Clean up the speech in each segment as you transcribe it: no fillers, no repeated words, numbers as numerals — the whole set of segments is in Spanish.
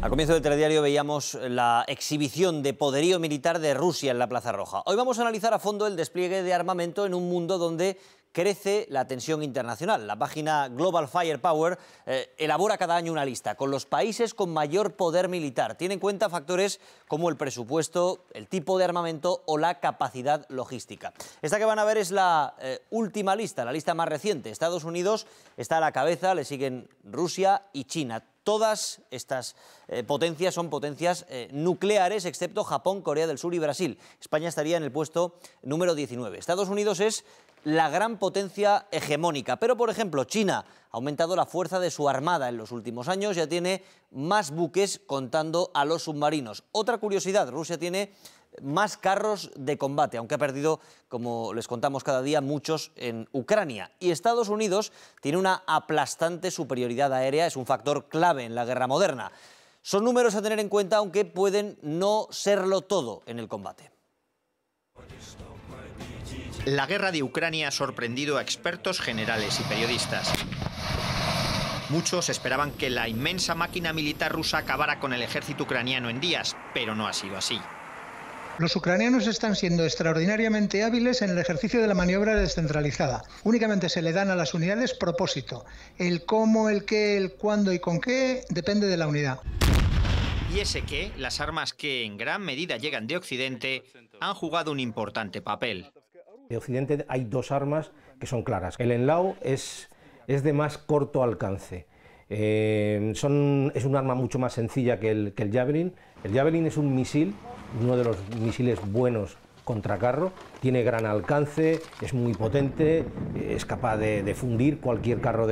Al comienzo del telediario veíamos la exhibición de poderío militar de Rusia en la Plaza Roja. Hoy vamos a analizar a fondo el despliegue de armamento en un mundo donde crece la tensión internacional. La página Global Firepower elabora cada año una lista con los países con mayor poder militar. Tiene en cuenta factores como el presupuesto, el tipo de armamento o la capacidad logística. Esta que van a ver es la última lista, la lista más reciente. Estados Unidos está a la cabeza, le siguen Rusia y China. Todas estas potencias son potencias nucleares, excepto Japón, Corea del Sur y Brasil. España estaría en el puesto número 19. Estados Unidos es la gran potencia hegemónica, pero por ejemplo China ha aumentado la fuerza de su armada en los últimos años, ya tiene más buques contando a los submarinos. Otra curiosidad, Rusia tiene más carros de combate, aunque ha perdido, como les contamos cada día, muchos en Ucrania. Y Estados Unidos tiene una aplastante superioridad aérea, es un factor clave en la guerra moderna. Son números a tener en cuenta, aunque pueden no serlo todo en el combate. La guerra de Ucrania ha sorprendido a expertos, generales y periodistas. Muchos esperaban que la inmensa máquina militar rusa acabara con el ejército ucraniano en días, pero no ha sido así. Los ucranianos están siendo extraordinariamente hábiles en el ejercicio de la maniobra descentralizada. Únicamente se le dan a las unidades propósito. El cómo, el qué, el cuándo y con qué depende de la unidad. Y ese qué, las armas que en gran medida llegan de Occidente, han jugado un importante papel. De Occidente hay dos armas que son claras. El Enlaw es de más corto alcance. Es un arma mucho más sencilla que el Javelin. El Javelin es un misil, uno de los misiles buenos contra carro, tiene gran alcance, es muy potente, es capaz de fundir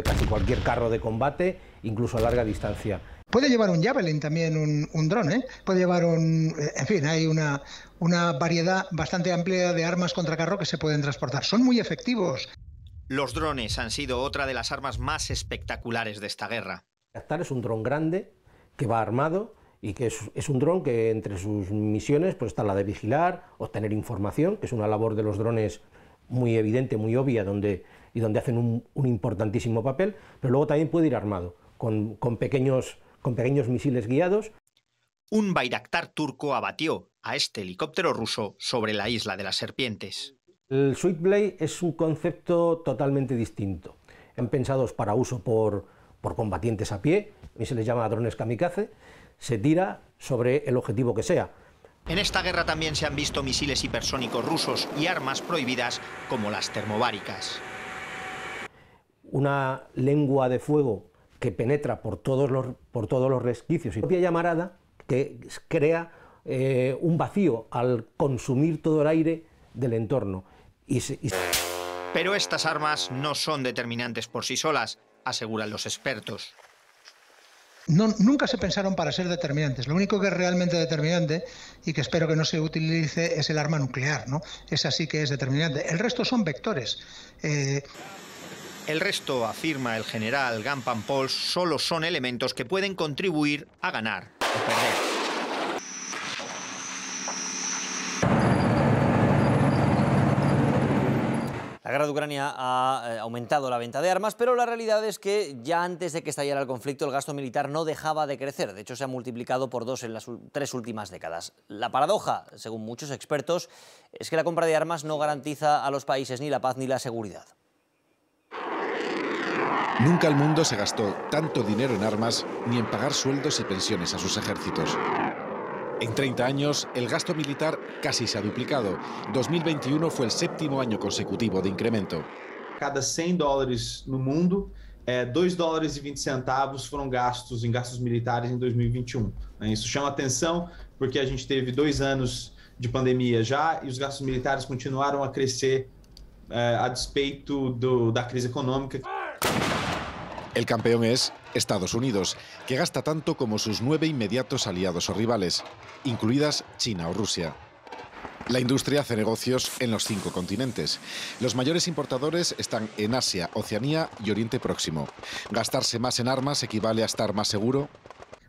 casi cualquier carro de combate, incluso a larga distancia. Puede llevar un Javelin también, un dron, ¿eh? Puede llevar en fin, hay una variedad bastante amplia de armas contra carro que se pueden transportar. Son muy efectivos. Los drones han sido otra de las armas más espectaculares de esta guerra. Bayraktar es un dron grande que va armado y que es un dron que entre sus misiones pues está la de vigilar, obtener información, que es una labor de los drones muy evidente, muy obvia, donde hacen un importantísimo papel, pero luego también puede ir armado con pequeños misiles guiados. Un Bayraktar turco abatió a este helicóptero ruso sobre la isla de las Serpientes. El Switchblade es un concepto totalmente distinto. Están pensados para uso por combatientes a pie, y se les llama drones kamikaze, se tira sobre el objetivo que sea. En esta guerra también se han visto misiles hipersónicos rusos y armas prohibidas como las termobáricas. Una lengua de fuego que penetra por todos los resquicios y propia llamarada que crea un vacío al consumir todo el aire del entorno. Pero estas armas no son determinantes por sí solas, aseguran los expertos. Nunca se pensaron para ser determinantes. Lo único que es realmente determinante y que espero que no se utilice es el arma nuclear, ¿no? Esa sí que es determinante. El resto son vectores. El resto, afirma el general Gampan Pols, solo son elementos que pueden contribuir a ganar o perder. La guerra de Ucrania ha aumentado la venta de armas, pero la realidad es que ya antes de que estallara el conflicto el gasto militar no dejaba de crecer. De hecho, se ha multiplicado por 2 en las 3 últimas décadas. La paradoja, según muchos expertos, es que la compra de armas no garantiza a los países ni la paz ni la seguridad. Nunca el mundo se gastó tanto dinero en armas ni en pagar sueldos y pensiones a sus ejércitos. En 30 años, el gasto militar casi se ha duplicado. 2021 fue el 7º año consecutivo de incremento. Cada $100 no mundo, $2,20 foram gastos em gastos militares em 2021. Isso chama atenção porque a gente teve 2 anos de pandemia já e os gastos militares continuaram a crescer a despeito da crise econômica. El campeón es Estados Unidos, que gasta tanto como sus 9 inmediatos aliados o rivales, incluidas China o Rusia. La industria hace negocios en los 5 continentes. Los mayores importadores están en Asia, Oceanía y Oriente Próximo. ¿Gastarse más en armas equivale a estar más seguro?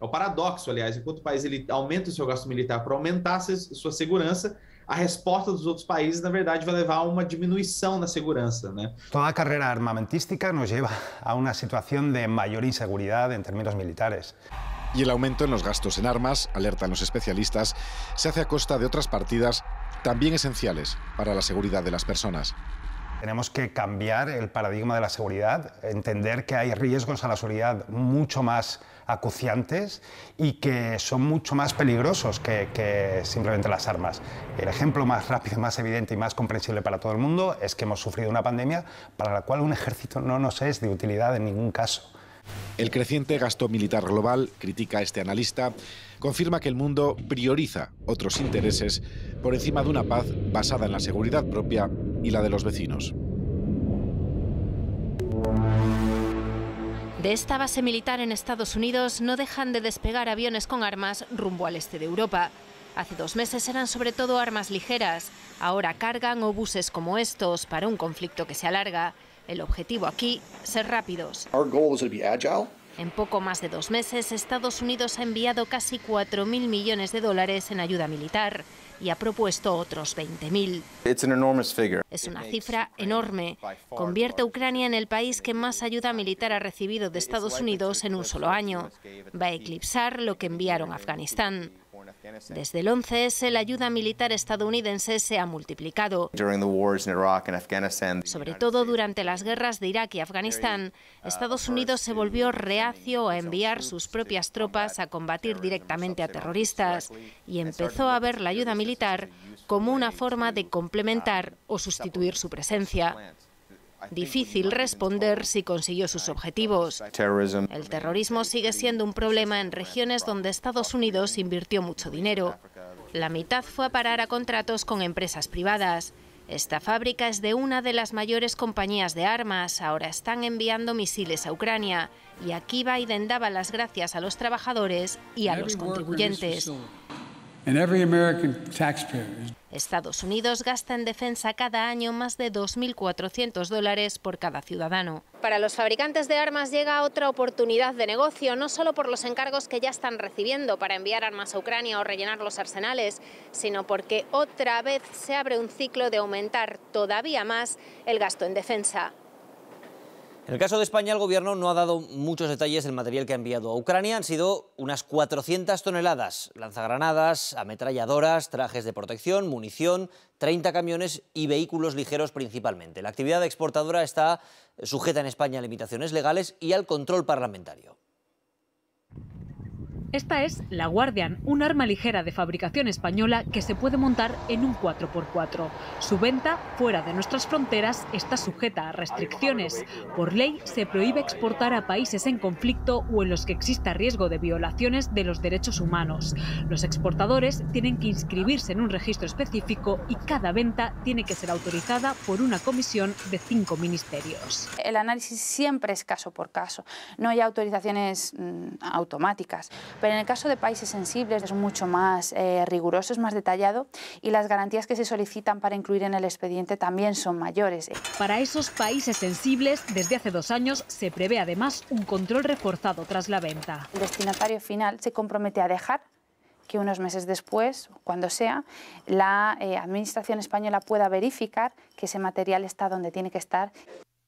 É o paradoxo, aliás, enquanto o país ele aumenta o seu gasto militar para aumentar a sua segurança, a resposta dos outros países, na verdade, vai levar a uma diminuição na segurança, né? Toda carrera armamentística nos lleva a una situación de mayor inseguridad en términos militares. Y el aumento en los gastos en armas, alertan los especialistas, se hace a costa de otras partidas también esenciales para la seguridad de las personas. Tenemos que cambiar el paradigma de la seguridad, entender que hay riesgos a la seguridad mucho más acuciantes y que son mucho más peligrosos que simplemente las armas. El ejemplo más rápido, más evidente y más comprensible para todo el mundo es que hemos sufrido una pandemia para la cual un ejército no nos es de utilidad en ningún caso. El creciente gasto militar global, critica este analista, confirma que el mundo prioriza otros intereses por encima de una paz basada en la seguridad propia y la de los vecinos. De esta base militar en Estados Unidos no dejan de despegar aviones con armas rumbo al este de Europa. Hace 2 meses eran sobre todo armas ligeras, ahora cargan obuses como estos para un conflicto que se alarga. El objetivo aquí, ser rápidos. En poco más de 2 meses, Estados Unidos ha enviado casi 4.000 millones de dólares en ayuda militar y ha propuesto otros 20.000. Es una cifra enorme. Convierte a Ucrania en el país que más ayuda militar ha recibido de Estados Unidos en un solo año. Va a eclipsar lo que enviaron a Afganistán. Desde el 11S, la ayuda militar estadounidense se ha multiplicado. Sobre todo durante las guerras de Irak y Afganistán, Estados Unidos se volvió reacio a enviar sus propias tropas a combatir directamente a terroristas y empezó a ver la ayuda militar como una forma de complementar o sustituir su presencia. Difícil responder si consiguió sus objetivos. El terrorismo sigue siendo un problema en regiones donde Estados Unidos invirtió mucho dinero. La mitad fue a parar a contratos con empresas privadas. Esta fábrica es de una de las mayores compañías de armas. Ahora están enviando misiles a Ucrania. Y aquí Biden daba las gracias a los trabajadores y a los contribuyentes. Estados Unidos gasta en defensa cada año más de $2.400 por cada ciudadano. Para los fabricantes de armas llega otra oportunidad de negocio, no solo por los encargos que ya están recibiendo para enviar armas a Ucrania o rellenar los arsenales, sino porque otra vez se abre un ciclo de aumentar todavía más el gasto en defensa. En el caso de España, el Gobierno no ha dado muchos detalles del material que ha enviado a Ucrania. Han sido unas 400 toneladas, lanzagranadas, ametralladoras, trajes de protección, munición, 30 camiones y vehículos ligeros principalmente. La actividad exportadora está sujeta en España a limitaciones legales y al control parlamentario. Esta es la Guardian, un arma ligera de fabricación española que se puede montar en un 4x4. Su venta, fuera de nuestras fronteras, está sujeta a restricciones. Por ley, se prohíbe exportar a países en conflicto o en los que exista riesgo de violaciones de los derechos humanos. Los exportadores tienen que inscribirse en un registro específico y cada venta tiene que ser autorizada por una comisión de 5 ministerios. El análisis siempre es caso por caso. No hay autorizaciones automáticas. Pero en el caso de países sensibles es mucho más riguroso, es más detallado y las garantías que se solicitan para incluir en el expediente también son mayores. Para esos países sensibles, desde hace 2 años se prevé además un control reforzado tras la venta. El destinatario final se compromete a dejar que unos meses después, cuando sea, la Administración española pueda verificar que ese material está donde tiene que estar.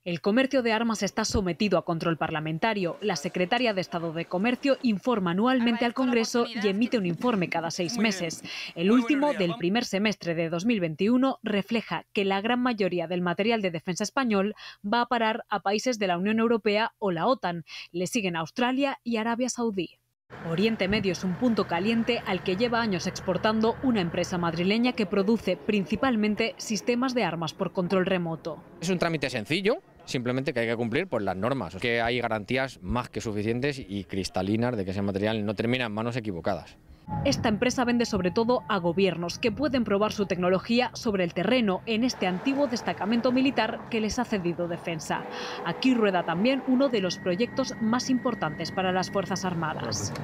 El comercio de armas está sometido a control parlamentario. La secretaria de Estado de Comercio informa anualmente al Congreso y emite un informe cada 6 meses. El último, del primer semestre de 2021, refleja que la gran mayoría del material de defensa español va a parar a países de la Unión Europea o la OTAN. Le siguen Australia y Arabia Saudí. Oriente Medio es un punto caliente al que lleva años exportando una empresa madrileña que produce principalmente sistemas de armas por control remoto. Es un trámite sencillo, simplemente que hay que cumplir pues, las normas, que hay garantías más que suficientes y cristalinas de que ese material no termina en manos equivocadas. Esta empresa vende sobre todo a gobiernos que pueden probar su tecnología sobre el terreno en este antiguo destacamento militar que les ha cedido defensa. Aquí rueda también uno de los proyectos más importantes para las Fuerzas Armadas.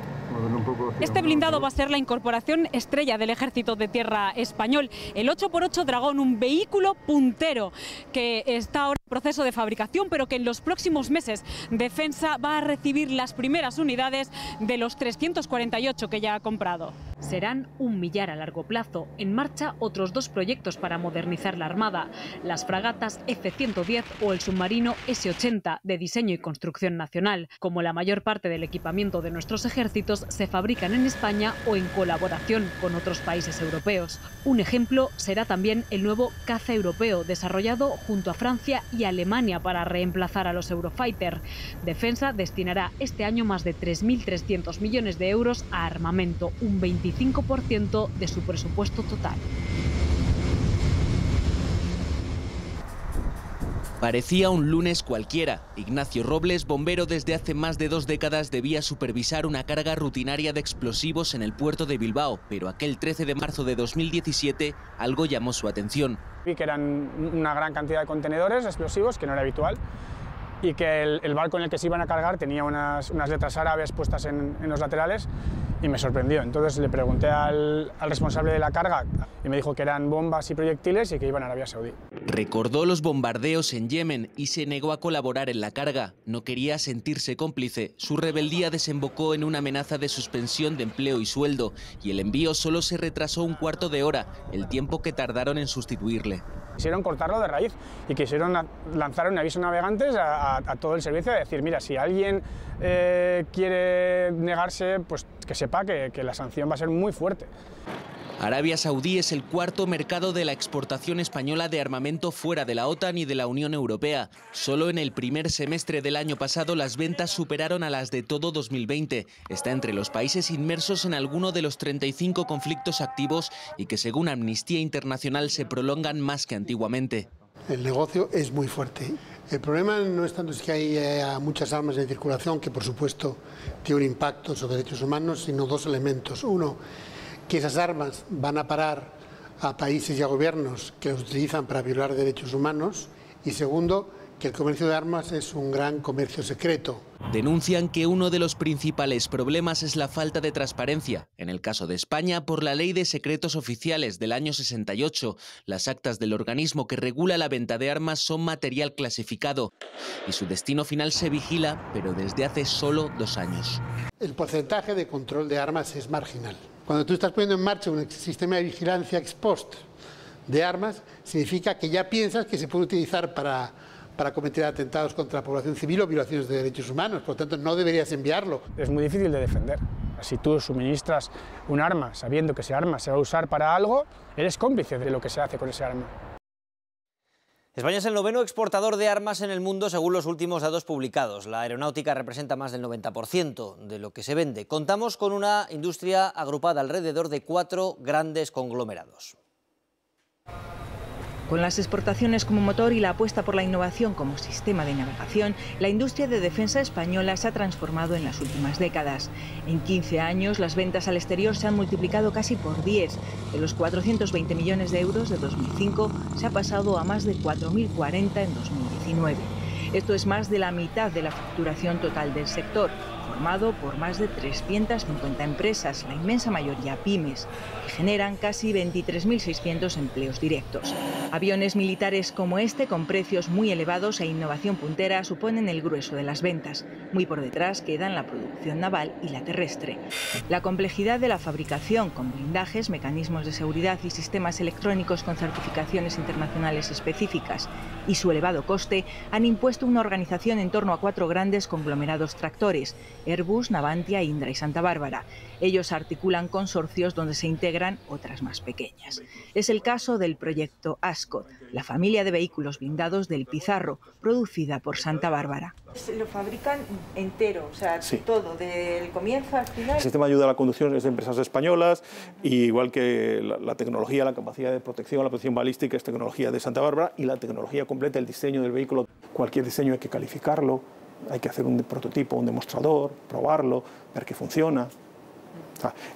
Este blindado va a ser la incorporación estrella del Ejército de Tierra español, el 8x8 Dragón, un vehículo puntero que está ahora en proceso de fabricación, pero que en los próximos meses Defensa va a recibir las primeras unidades de los 348 que ya ha comprado. Serán 1 millar a largo plazo. En marcha otros 2 proyectos para modernizar la Armada, las fragatas F-110 o el submarino S-80 de diseño y construcción nacional. Como la mayor parte del equipamiento de nuestros ejércitos se fabrican en España o en colaboración con otros países europeos. Un ejemplo será también el nuevo caza europeo, desarrollado junto a Francia y Alemania para reemplazar a los Eurofighter. Defensa destinará este año más de 3.300 millones de euros a armamento, un 25% de su presupuesto total. Parecía un lunes cualquiera. Ignacio Robles, bombero desde hace más de 2 décadas, debía supervisar una carga rutinaria de explosivos en el puerto de Bilbao, pero aquel 13 de marzo de 2017 algo llamó su atención. Vi que eran una gran cantidad de contenedores explosivos, que no era habitual, y que el barco en el que se iban a cargar tenía unas letras árabes puestas en los laterales y me sorprendió. Entonces le pregunté al responsable de la carga y me dijo que eran bombas y proyectiles y que iban a Arabia Saudí. Recordó los bombardeos en Yemen y se negó a colaborar en la carga. No quería sentirse cómplice. Su rebeldía desembocó en una amenaza de suspensión de empleo y sueldo, y el envío solo se retrasó 1/4 de hora, el tiempo que tardaron en sustituirle. Quisieron cortarlo de raíz y quisieron lanzar un aviso a navegantes a todo el servicio, de decir, mira, si alguien quiere negarse, pues que sepa que la sanción va a ser muy fuerte. Arabia Saudí es el 4º mercado de la exportación española de armamento fuera de la OTAN y de la Unión Europea. Solo en el primer semestre del año pasado las ventas superaron a las de todo 2020. Está entre los países inmersos en alguno de los 35 conflictos activos y que, según Amnistía Internacional, se prolongan más que antiguamente. El negocio es muy fuerte. El problema no es tanto que hay muchas armas en circulación, que por supuesto tiene un impacto sobre derechos humanos, sino 2 elementos. Uno, que esas armas van a parar a países y a gobiernos que los utilizan para violar derechos humanos. Y segundo, que el comercio de armas es un gran comercio secreto. Denuncian que uno de los principales problemas es la falta de transparencia. En el caso de España, por la Ley de Secretos Oficiales del año 68, las actas del organismo que regula la venta de armas son material clasificado y su destino final se vigila, pero desde hace solo 2 años. El porcentaje de control de armas es marginal. Cuando tú estás poniendo en marcha un sistema de vigilancia ex post de armas, significa que ya piensas que se puede utilizar para cometer atentados contra la población civil o violaciones de derechos humanos. Por lo tanto, no deberías enviarlo. Es muy difícil de defender. Si tú suministras un arma sabiendo que ese arma se va a usar para algo, eres cómplice de lo que se hace con ese arma. España es el 9º exportador de armas en el mundo según los últimos datos publicados. La aeronáutica representa más del 90% de lo que se vende. Contamos con una industria agrupada alrededor de 4 grandes conglomerados. Con las exportaciones como motor y la apuesta por la innovación como sistema de navegación, la industria de defensa española se ha transformado en las últimas décadas. En 15 años, las ventas al exterior se han multiplicado casi por 10. De los 420 millones de euros de 2005, se ha pasado a más de 4.040 en 2019. Esto es más de la mitad de la facturación total del sector, formado por más de 350 empresas, la inmensa mayoría pymes, que generan casi 23.600 empleos directos. Aviones militares como este, con precios muy elevados e innovación puntera, suponen el grueso de las ventas. Muy por detrás quedan la producción naval y la terrestre. La complejidad de la fabricación, con blindajes, mecanismos de seguridad y sistemas electrónicos con certificaciones internacionales específicas, y su elevado coste, han impuesto una organización en torno a 4 grandes conglomerados tractores: Airbus, Navantia, Indra y Santa Bárbara. Ellos articulan consorcios donde se integran otras más pequeñas. Es el caso del proyecto Ascot, la familia de vehículos blindados del Pizarro, producida por Santa Bárbara. Lo fabrican entero, o sea, sí, todo, del comienzo al final. El sistema de ayuda a la conducción es de empresas españolas, y igual que la tecnología, la capacidad de protección, la protección balística es tecnología de Santa Bárbara, y la tecnología completa, el diseño del vehículo. Cualquier diseño hay que calificarlo, hay que hacer un prototipo, un demostrador, probarlo, ver que funciona.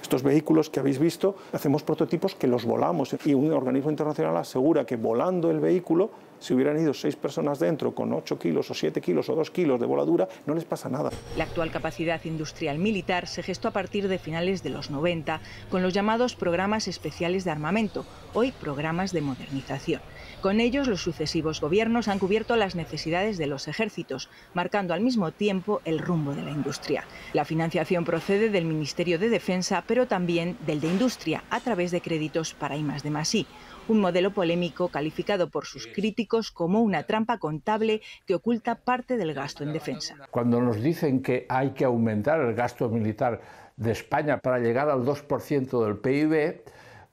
Estos vehículos que habéis visto, hacemos prototipos que los volamos y un organismo internacional asegura que volando el vehículo, si hubieran ido 6 personas dentro con 8 kilos o 7 kilos o 2 kilos de voladura, no les pasa nada. La actual capacidad industrial militar se gestó a partir de finales de los 90 con los llamados programas especiales de armamento, hoy programas de modernización. Con ellos, los sucesivos gobiernos han cubierto las necesidades de los ejércitos, marcando al mismo tiempo el rumbo de la industria. La financiación procede del Ministerio de Defensa, pero también del de Industria, a través de créditos para I+D+I, un modelo polémico calificado por sus críticos como una trampa contable que oculta parte del gasto en defensa. Cuando nos dicen que hay que aumentar el gasto militar de España para llegar al 2% del PIB,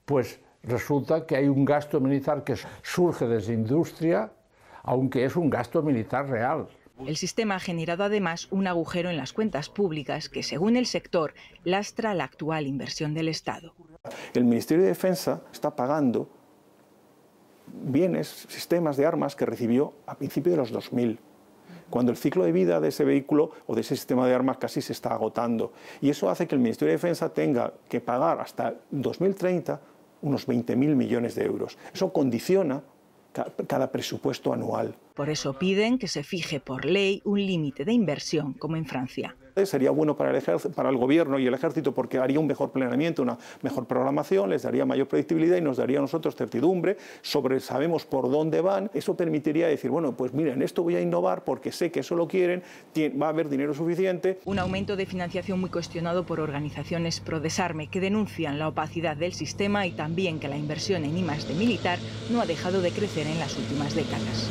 pues resulta que hay un gasto militar que surge desde industria, aunque es un gasto militar real. El sistema ha generado además un agujero en las cuentas públicas que, según el sector, lastra la actual inversión del Estado. El Ministerio de Defensa está pagando bienes, sistemas de armas que recibió a principios de los 2000, cuando el ciclo de vida de ese vehículo o de ese sistema de armas casi se está agotando. Y eso hace que el Ministerio de Defensa tenga que pagar hasta 2030 unos 20.000 millones de euros. Eso condiciona cada presupuesto anual. Por eso piden que se fije por ley un límite de inversión, como en Francia. Sería bueno para el gobierno y el ejército porque haría un mejor planeamiento, una mejor programación, les daría mayor predictibilidad y nos daría a nosotros certidumbre sabemos por dónde van. Eso permitiría decir, bueno, pues miren, esto voy a innovar porque sé que eso lo quieren, va a haber dinero suficiente. Un aumento de financiación muy cuestionado por organizaciones pro desarme que denuncian la opacidad del sistema y también que la inversión en I+D militar no ha dejado de crecer en las últimas décadas.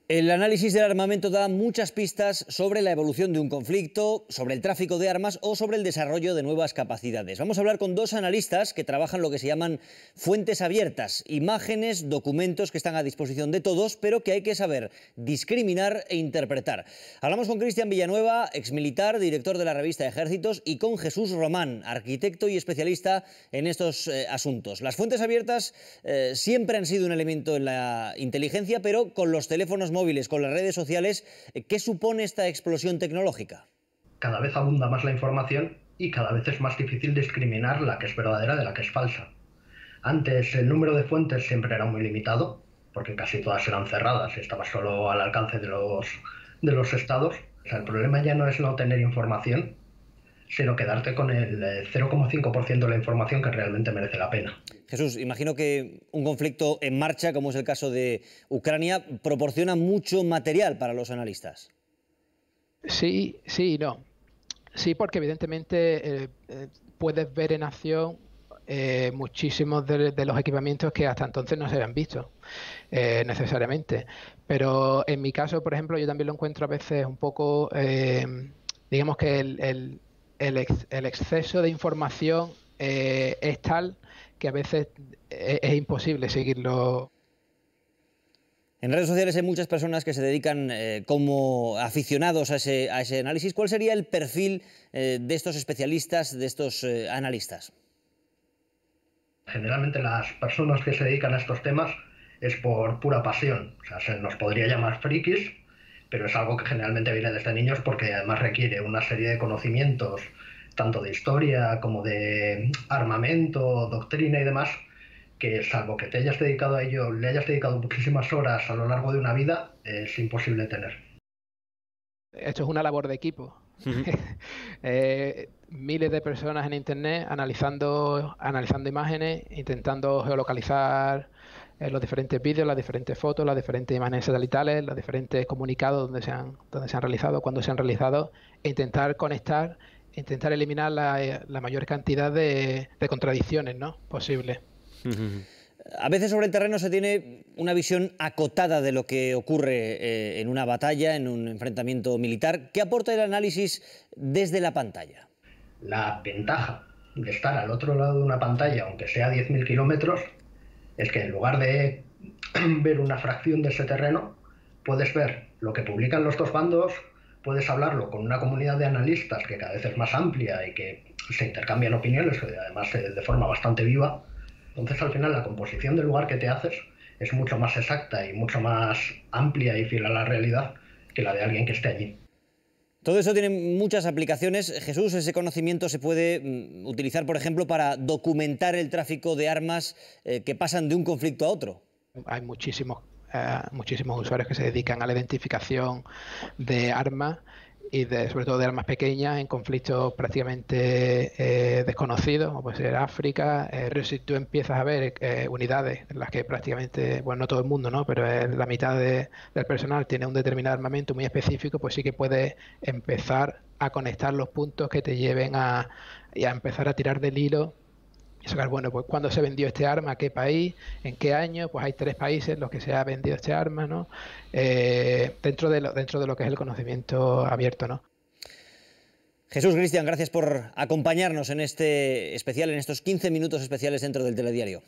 El análisis del armamento da muchas pistas sobre la evolución de un conflicto, sobre el tráfico de armas o sobre el desarrollo de nuevas capacidades. Vamos a hablar con dos analistas que trabajan lo que se llaman fuentes abiertas, imágenes, documentos que están a disposición de todos, pero que hay que saber discriminar e interpretar. Hablamos con Cristian Villanueva, exmilitar, director de la revista Ejércitos, y con Jesús Román, arquitecto y especialista en estos asuntos. Las fuentes abiertas siempre han sido un elemento en la inteligencia, pero con los teléfonos móviles, con las redes sociales, ¿qué supone esta explosión tecnológica? Cada vez abunda más la información y cada vez es más difícil discriminar la que es verdadera de la que es falsa. Antes el número de fuentes siempre era muy limitado, porque casi todas eran cerradas y estaba solo al alcance de los estados. O sea, el problema ya no es no tener información, sino quedarte con el 0,5% de la información que realmente merece la pena. Jesús, imagino que un conflicto en marcha, como es el caso de Ucrania, proporciona mucho material para los analistas. Sí, sí y no. Sí, porque evidentemente puedes ver en acción muchísimos de los equipamientos que hasta entonces no se habían visto necesariamente. Pero en mi caso, por ejemplo, yo también lo encuentro a veces un poco, digamos que el exceso de información es tal que a veces es imposible seguirlo. En redes sociales hay muchas personas que se dedican como aficionados a ese análisis. ¿Cuál sería el perfil de estos especialistas, de estos analistas? Generalmente las personas que se dedican a estos temas es por pura pasión. O sea, se nos podría llamar frikis, pero es algo que generalmente viene desde niños porque además requiere una serie de conocimientos tanto de historia como de armamento, doctrina y demás, que salvo que te hayas dedicado a ello, le hayas dedicado muchísimas horas a lo largo de una vida, es imposible tener. Esto es una labor de equipo. Miles de personas en internet analizando imágenes, intentando geolocalizar los diferentes vídeos, las diferentes fotos, las diferentes imágenes satelitales, los diferentes comunicados donde se han realizado, cuándo se han realizado, e intentar conectar, intentar eliminar la mayor cantidad de contradicciones, ¿no?, posibles. A veces sobre el terreno se tiene una visión acotada de lo que ocurre en una batalla, en un enfrentamiento militar. ¿Qué aporta el análisis desde la pantalla? La ventaja de estar al otro lado de una pantalla, aunque sea a 10.000 kilómetros, es que en lugar de ver una fracción de ese terreno, puedes ver lo que publican los dos bandos, puedes hablarlo con una comunidad de analistas que cada vez es más amplia y que se intercambian opiniones, además de forma bastante viva. Entonces, al final, la composición del lugar que te haces es mucho más exacta y mucho más amplia y fiel a la realidad que la de alguien que esté allí. Todo eso tiene muchas aplicaciones. Jesús, ese conocimiento se puede utilizar, por ejemplo, para documentar el tráfico de armas que pasan de un conflicto a otro. Hay muchísimos usuarios que se dedican a la identificación de armas y sobre todo de armas pequeñas en conflictos prácticamente desconocidos, como puede ser África. Pero si tú empiezas a ver unidades en las que prácticamente, bueno, no todo el mundo, ¿no?, pero la mitad del personal tiene un determinado armamento muy específico, pues sí que puedes empezar a conectar los puntos que te lleven a empezar a tirar del hilo y sacar, bueno, pues cuándo se vendió este arma, a qué país, en qué año. Pues hay 3 países en los que se ha vendido este arma, ¿no? Dentro de lo que es el conocimiento abierto, ¿no? Jesús, Cristian, gracias por acompañarnos en este especial, en estos 15 minutos especiales dentro del Telediario.